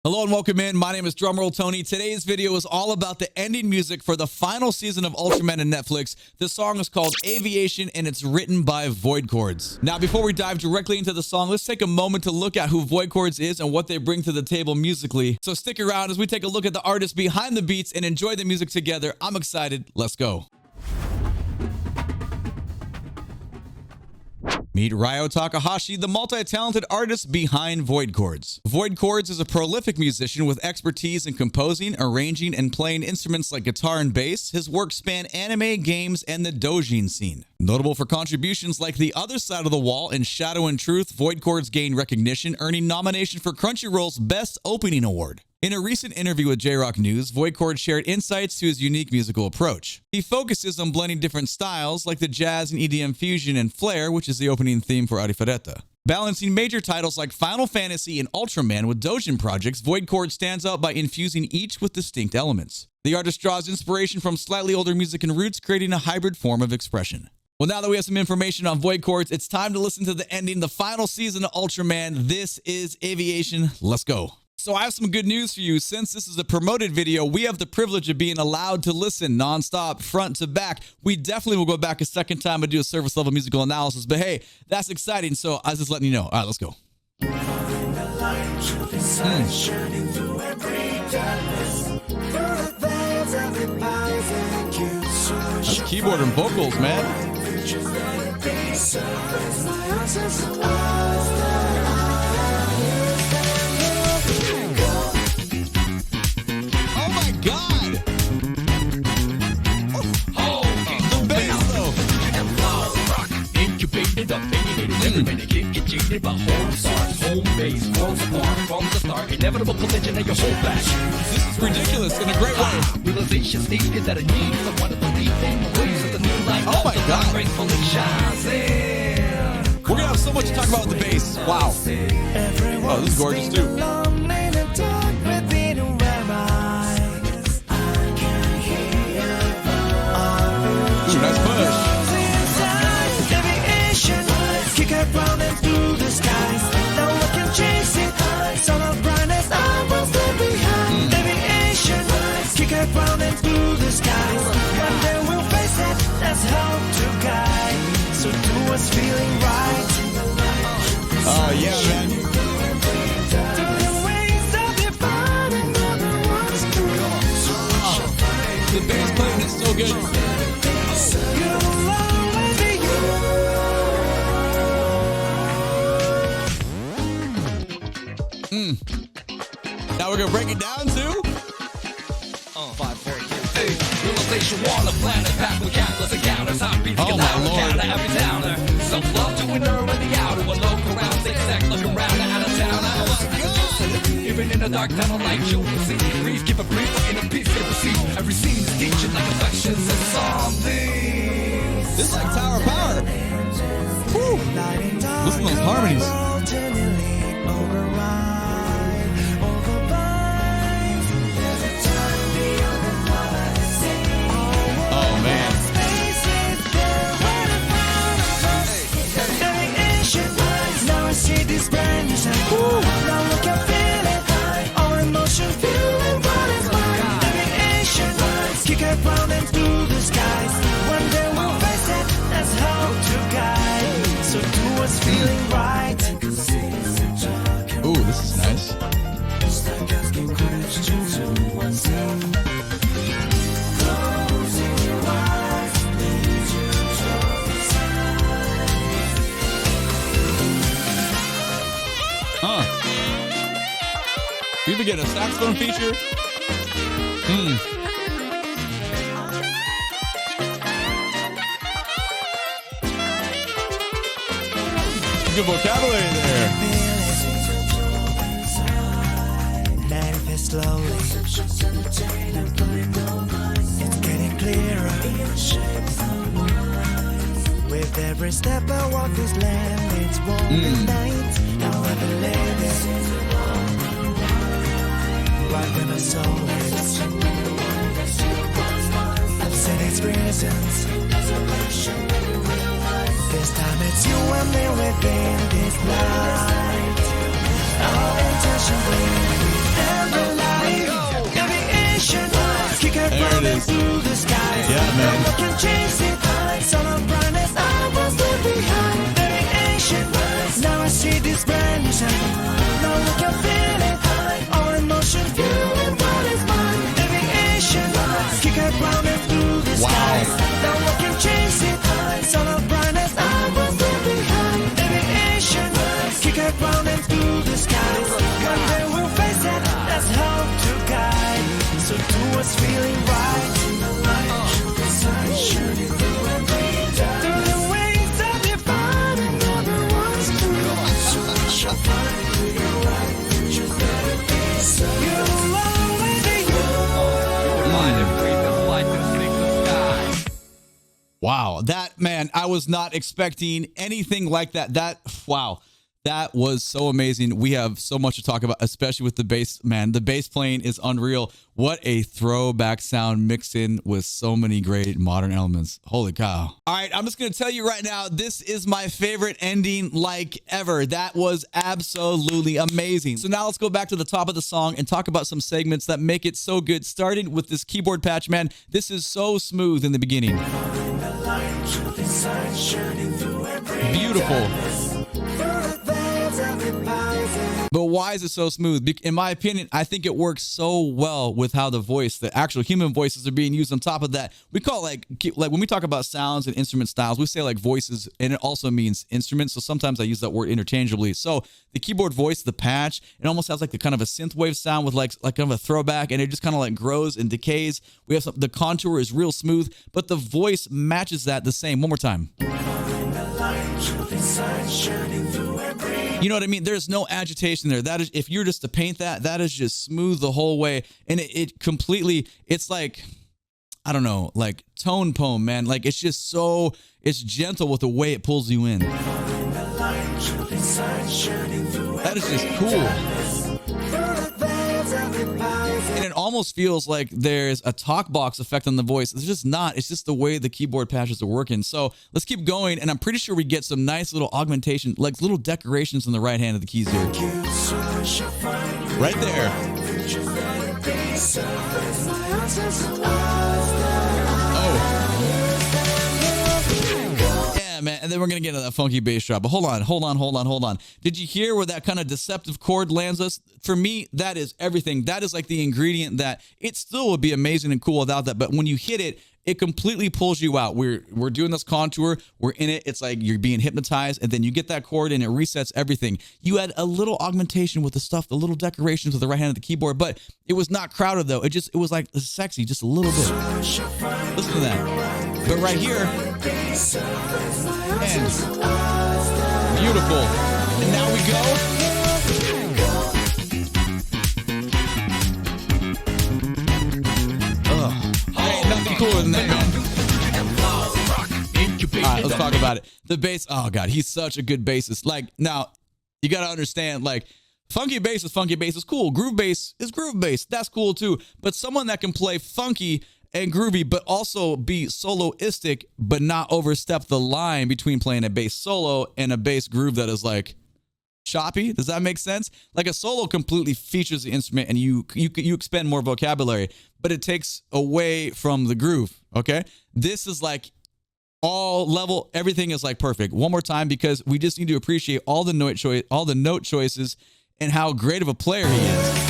Hello and welcome in. My name is Drumroll Tony. Today's video is all about the ending music for the final season of Ultraman on Netflix. The song is called Aviation and it's written by Void Chords. Now, before we dive directly into the song, let's take a moment to look at who Void Chords is and what they bring to the table musically. So stick around as we take a look at the artists behind the beats and enjoy the music together. I'm excited. Let's go. Meet Ryo Takahashi, the multi-talented artist behind Void Chords. Void Chords is a prolific musician with expertise in composing, arranging, and playing instruments like guitar and bass. His work span anime, games, and the doujin scene. Notable for contributions like The Other Side of the Wall and Shadow and Truth, Void Chords gained recognition, earning nomination for Crunchyroll's Best Opening Award. In a recent interview with J-Rock News, Void Chords shared insights to his unique musical approach. He focuses on blending different styles like the jazz and EDM fusion and flair, which is the opening theme for Arifureta. Balancing major titles like Final Fantasy and Ultraman with doujin projects, Void Chords stands out by infusing each with distinct elements. The artist draws inspiration from slightly older music and roots, creating a hybrid form of expression. Well, now that we have some information on Void Chords, it's time to listen to the ending, the final season of Ultraman. This is Aviation. Let's go. So I have some good news for you. Since this is a promoted video, we have the privilege of being allowed to listen nonstop, front to back. We definitely will go back a second time and do a service level musical analysis. But hey, that's exciting. So I was just letting you know. All right, let's go. That's keyboard and vocals, man. But home starts, home base, falls apart from the start. Inevitable collision of your whole back. This is ridiculous in a great way. Realization stated that I need someone to believe in the ways of the new light. Oh my God. Gracefully shines in. We're gonna have so much to talk about with the bass. Wow. Oh, this is gorgeous too. Ooh, nice push. Round and through the skies. Now we can chase it. Sun of brightness, I will stay behind. Aviation, kick it round and through the skies. One day we'll face it. That's how to guide. So do what's feeling right. Oh yeah, man. The bass playing is so good. Now we're gonna break it down too. 5, 4, 3. Realization on a planet packed with countless encounters. Heartbeats get louder, counter every downer. Self-love to inner and the outer. A look around, zigzag, look around, out of town. Even in a dark tunnel like you will see. Breathe, give a brief, in a peace, give a seat. Every scene is teaching like affections and something. This is like Tower of Power. Woo. Listen to those harmonies. Round and through the skies. One day we'll face it. That's how to guide. So do what's feeling right. Ooh, this is nice. You even get a saxophone feature? Good vocabulary there. Manifest slowly. It's getting clearer. With every step I walk this land, it's warm and night. However late it is, right when my soul is. I've said its reasons. This time it's you and me within this night. Our intention will be is. Yeah, man. Now I see this brand new sound. Now look, I feel it. All emotion, feeling what is mine. Aviation, kick it round and through the skies. Now I can chase it. Son of brightness, I was there behind. Aviation, kick it round and through the skies. One day we'll face it. Let's hope to guide. So do what's feeling right. The light, the sun shining through every day. Through the wings of your body, another one's true. So we shall find who you're right. You'll always be you. Mind and breathe the light and sing the sky. Wow, that, man, I was not expecting anything like that. Wow, that was so amazing. We have so much to talk about, especially with the bass, man. The bass playing is unreal. What a throwback sound mixed in with so many great modern elements. Holy cow. All right, I'm just going to tell you right now, this is my favorite ending like ever. That was absolutely amazing. So now let's go back to the top of the song and talk about some segments that make it so good. Starting with this keyboard patch, man. This is so smooth in the beginning. Beautiful. But why is it so smooth? In my opinion, I think it works so well with how the actual human voices are being used on top of that. We call it like when we talk about sounds and instrument styles, we say like voices, and it also means instruments. So sometimes I use that word interchangeably. So the keyboard voice, the patch, it almost has like the kind of a synth wave sound with like kind of a throwback, and it just kind of like grows and decays. We have the contour is real smooth, but the voice matches that the same. One more time. You know what I mean? There's no agitation there. That is, if you're just to paint that is just smooth the whole way. And it completely, it's like, I don't know, like tone poem, man. Like it's just so, it's gentle with the way it pulls you in. That is just cool. And it almost feels like there's a talk box effect on the voice. It's just not. It's just the way the keyboard patches are working. So let's keep going, and I'm pretty sure we get some nice little augmentation, like little decorations on the right hand of the keys here. Right there. Oh. Man, and then we're gonna get into that funky bass drop. But hold on. Did you hear where that kind of deceptive chord lands us? For me, that is everything. That is like the ingredient that it still would be amazing and cool without that. But when you hit it, it completely pulls you out. We're doing this contour. We're in it. It's like you're being hypnotized, and then you get that chord, and it resets everything. You had a little augmentation with the stuff, the little decorations with the right hand of the keyboard, but it was not crowded though. It was like sexy, just a little bit. Listen to that. But right here, and beautiful. And now we go. Ain't nothing cooler than that, man. All right, let's talk about it. The bass, oh God, he's such a good bassist. Like, now, you got to understand, like, funky bass is cool. Groove bass is groove bass. That's cool too. But someone that can play funky and groovy, but also be soloistic, but not overstep the line between playing a bass solo and a bass groove that is like choppy. Does that make sense? Like a solo completely features the instrument, and you expend more vocabulary, but it takes away from the groove. Okay, this is like all level. Everything is like perfect. One more time, because we just need to appreciate all the note choices and how great of a player he is.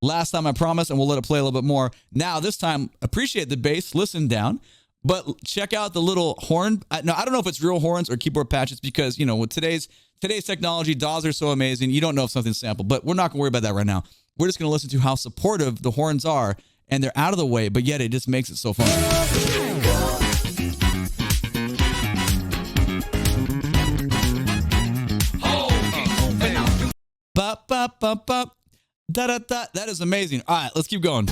Last time I promised, and we'll let it play a little bit more. Now, this time, appreciate the bass, listen down, but check out the little horn. Now, I don't know if it's real horns or keyboard patches, because, you know, with today's technology, DAWs are so amazing. You don't know if something's sampled, but we're not going to worry about that right now. We're just going to listen to how supportive the horns are, and they're out of the way, but yet it just makes it so fun. Bop, bop, bop, bop. Da, da, da. That is amazing. All right, let's keep going.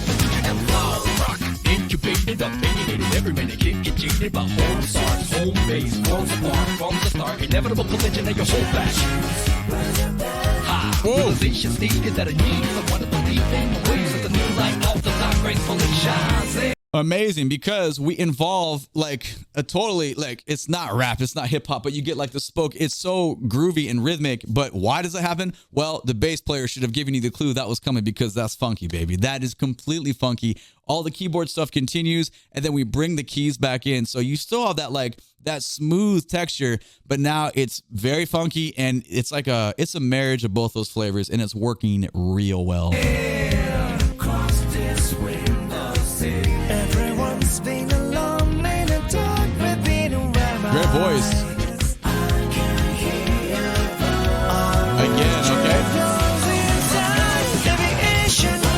Incubated, opinionated, every minute, kick it, cheated, but home starts, home base, falls apart from the start, inevitable collision of your whole back. Realization's needed that I need someone to believe in the ways of the new light, all the time gracefully shines. Amazing, because we involve like a totally, like, it's not rap, it's not hip hop, but you get like the spoke. It's so groovy and rhythmic. But why does it happen? Well, the bass player should have given you the clue that was coming, because that's funky, baby. That is completely funky. All the keyboard stuff continues, and then we bring the keys back in. So you still have that, like, that smooth texture, but now it's very funky, and it's like it's a marriage of both those flavors, and it's working real well. Great voice. Again, okay.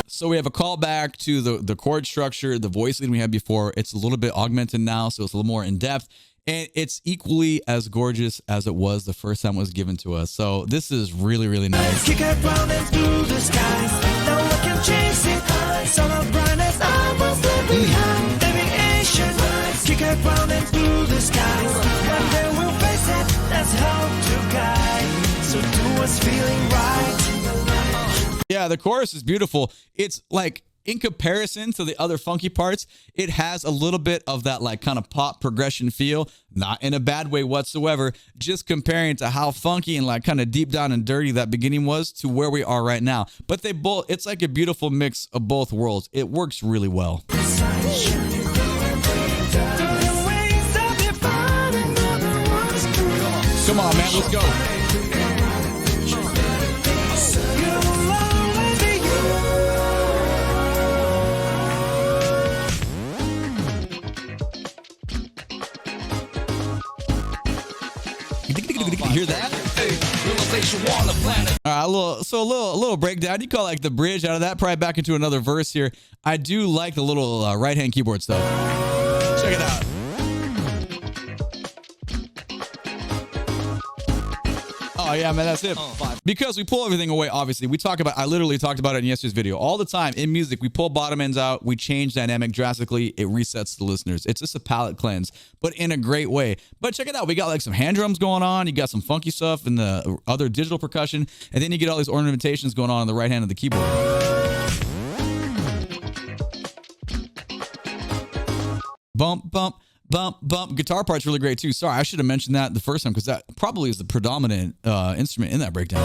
So we have a callback to the chord structure, the voice lead we had before. It's a little bit augmented now, so it's a little more in depth. And it's equally as gorgeous as it was the first time it was given to us. So this is really, really nice. Kick it round and through the skies. Now we can chase it high. Sun of brightness, I was left behind. Aviation. Kick it round and through the skies. One day we'll face it. That's how to guide. So do what's feeling right. Yeah, the chorus is beautiful. It's like, in comparison to the other funky parts, it has a little bit of that like kind of pop progression feel, not in a bad way whatsoever, just comparing to how funky and like kind of deep down and dirty that beginning was to where we are right now. But they both, it's like a beautiful mix of both worlds. It works really well. Come on, man, let's go. You hear that? All right, a little breakdown. You call like the bridge out of that, probably back into another verse here. I do like the little right-hand keyboard stuff. Check it out. Oh yeah, man, that's it. Because we pull everything away, obviously. I literally talked about it in yesterday's video. All the time in music, we pull bottom ends out, we change dynamic drastically, it resets the listeners. It's just a palette cleanse, but in a great way. But check it out, we got like some hand drums going on, you got some funky stuff and the other digital percussion, and then you get all these ornamentations going on the right hand of the keyboard. Bump, bump. Bump, bump. Guitar part's really great too. Sorry, I should have mentioned that the first time, because that probably is the predominant instrument in that breakdown.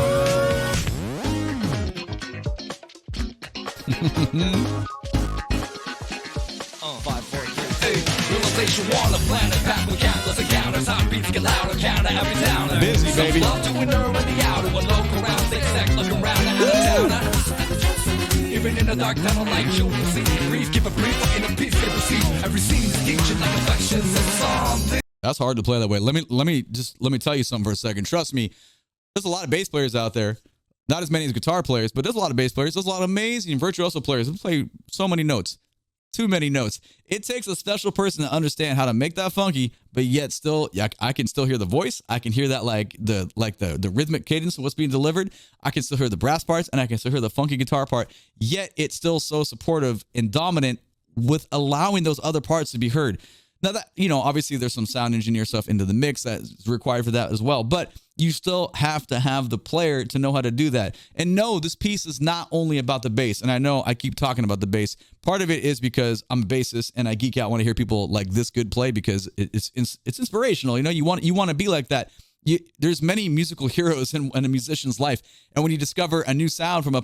Busy, baby. Even in the dark tunnel light, you will see. Breathe, give a brief, in a piece, give a seat. Every scene is teaching like reflections of something. That's hard to play that way. Let me tell you something for a second. Trust me, there's a lot of bass players out there. Not as many as guitar players, but there's a lot of bass players. There's a lot of amazing virtuoso players who play so many notes. Too many notes. It takes a special person to understand how to make that funky, but yet still, I can still hear the voice. I can hear that the rhythmic cadence of what's being delivered. I can still hear the brass parts, and I can still hear the funky guitar part. Yet it's still so supportive and dominant with allowing those other parts to be heard. Now that, obviously there's some sound engineer stuff into the mix that's required for that as well, but you still have to have the player to know how to do that. And no, this piece is not only about the bass. And I know I keep talking about the bass. Part of it is because I'm a bassist and I geek out when I hear people like this good play, because it's inspirational. You want to be like that. There's many musical heroes in a musician's life. And when you discover a new sound from a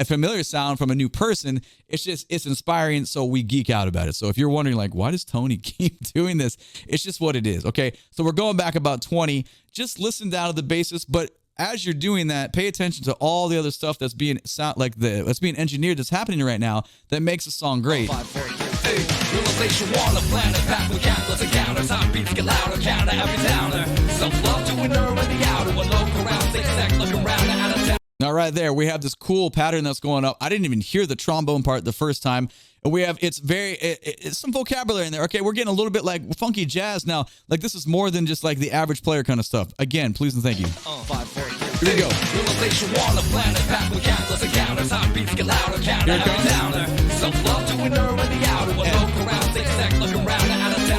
familiar sound from a new person, it's inspiring. So we geek out about it. So if you're wondering, like, why does Tony keep doing this? It's just what it is. Okay. So we're going back about 20, just listen down to the basis. But as you're doing that, pay attention to all the other stuff that's being that's being engineered, that's happening right now, that makes a song great. Now right there, we have this cool pattern that's going up. I didn't even hear the trombone part the first time. And we have, it's some vocabulary in there. Okay, we're getting a little bit like funky jazz now. Like this is more than just like the average player kind of stuff. Again, please and thank you. Here we go. Here it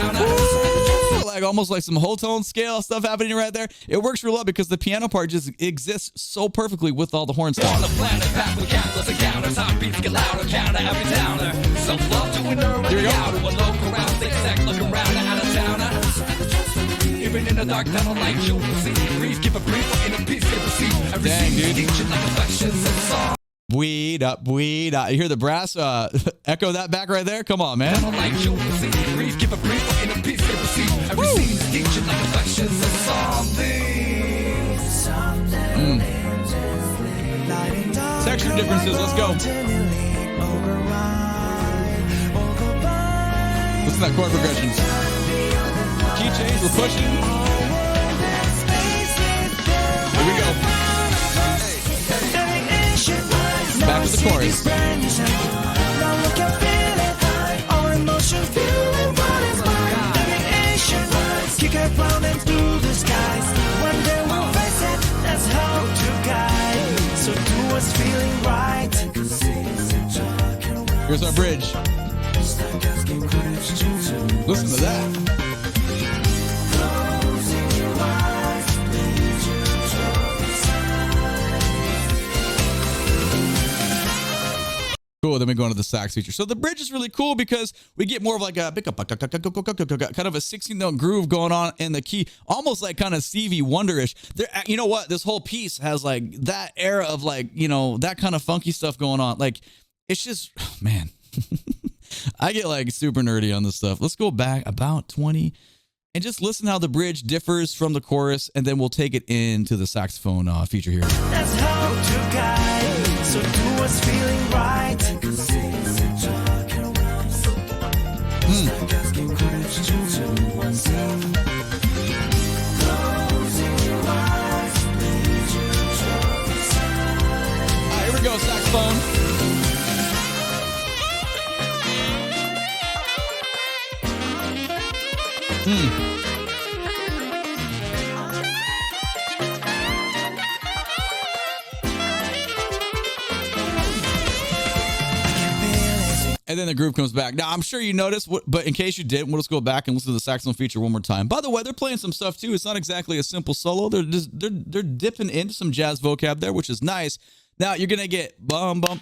comes. Ooh, like like almost like some whole tone scale stuff happening right there. It works real well because the piano part just exists so perfectly with all the horn stuff. On the planet, packed with countless encounters, heartbeats get louder, counter every downer. Self-love to inner Here we and go. the outer, a local round, zigzag, look around, out of towner. Even in the dark tunnel light, you will see. Breathe, give a brief, in a peace, give a seat. Every Dang, scene, dude. ancient like affections and song. Weed up, weed up. You hear the brass echo that back right there? Come on, man. Tunnel light, you will see. Breathe, give a brief, in a peace, give a seat. Every scene is ancient like affections and something. Texture differences, let's go. Listen to that chord progression. Key change, we're pushing. Here we go. Back to the chorus. Kick it round and through the skies. One day we'll face it, that's how to guide. So do what's feeling right. Here's our bridge. Listen to that. Cool, then we go into the sax feature. So the bridge is really cool because we get more of like a kind of a 16-note groove going on in the key, almost like kind of Stevie Wonder-ish. There, you know what? This whole piece has like that era of like, you know, that kind of funky stuff going on. Like, it's just, man, I get like super nerdy on this stuff. Let's go back about 20 and just listen how the bridge differs from the chorus, and then we'll take it into the saxophone feature here. That's how to guide. So do what's feeling right. Here we go, saxophone. And then the groove comes back. Now, I'm sure you noticed, but in case you didn't, we'll just go back and listen to the saxophone feature one more time. By the way, they're playing some stuff too. It's not exactly a simple solo. They're dipping into some jazz vocab there, which is nice. Now, you're going to get bum, bum,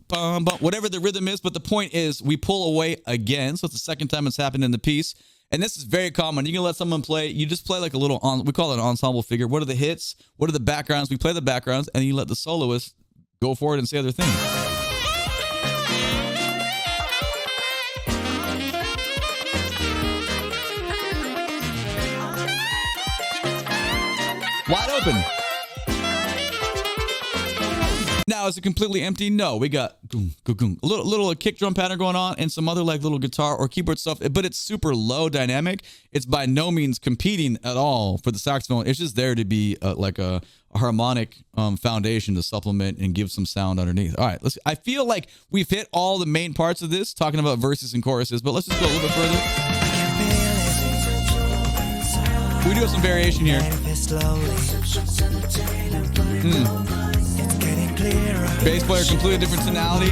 bum, bum, whatever the rhythm is. But the point is we pull away again. So it's the second time it's happened in the piece. And this is very common. You can let someone play. You just play like a little, we call it an ensemble figure. What are the hits? What are the backgrounds? We play the backgrounds, and you let the soloist go for it and say other things. Wide open. Now, is it completely empty? No, we got a little kick drum pattern going on and some other like little guitar or keyboard stuff, but it's super low dynamic. It's by no means competing at all for the saxophone. It's just there to be like a harmonic foundation to supplement and give some sound underneath. All right, I feel like we've hit all the main parts of this, talking about verses and choruses, but let's just go a little bit further. We do have some variation here. Bass player, completely different tonality.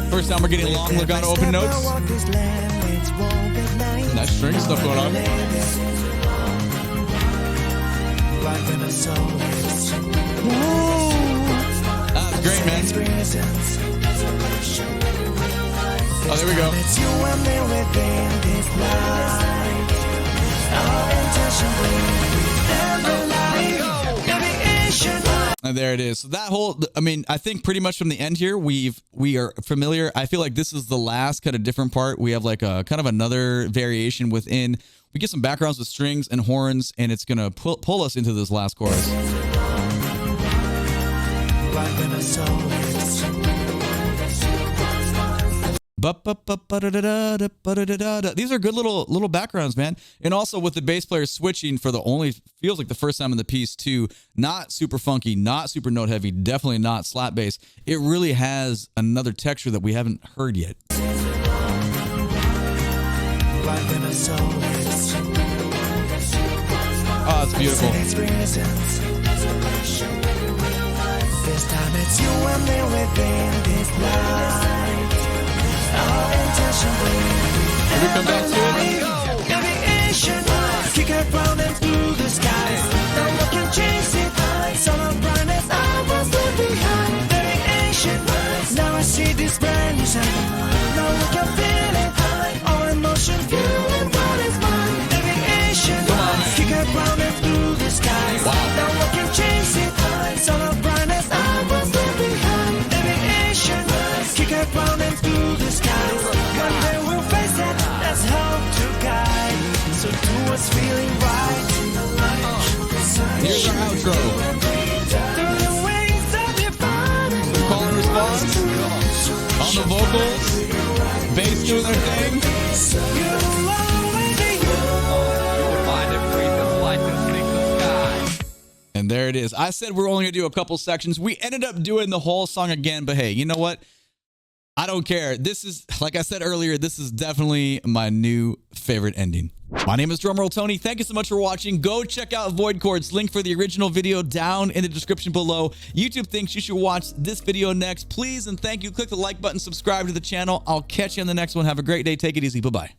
First time we're getting long legato open notes. Nice string stuff going on. That's great, man. Oh, there we go. And there it is. So that whole, I mean, I think pretty much from the end here, we are familiar. I feel like this is the last kind of different part. We have like a kind of another variation within. We get some backgrounds with strings and horns, and it's going to pull us into this last chorus. These are good little backgrounds, man. And also with the bass player switching for the only, feels like the first time in the piece to not super funky, not super note heavy, definitely not slap bass. It really has another texture that we haven't heard yet. Oh, it's beautiful. This time it's you and me within this light. Our intention will be. Can we come back to it? it round and through the skies. Now we can chase it high. Son of brightness, I was left behind. Aviation, kick it round and through the skies. One day we'll face it, that's how to guide. So do what's feeling right. Here's our outro. Through the wings of your body. Call and response on the vocals. Bass doing their thing. You'll always be you. Find it, breathe the light and sleep the sky. And there it is. I said we're only going to do a couple sections. We ended up doing the whole song again, but hey, you know what? I don't care. This is, like I said earlier, this is definitely my new favorite ending. My name is Drumroll Tony. Thank you so much for watching. Go check out Void Chords. Link for the original video down in the description below. YouTube thinks you should watch this video next. Please and thank you. Click the like button, subscribe to the channel. I'll catch you on the next one. Have a great day. Take it easy. Bye-bye.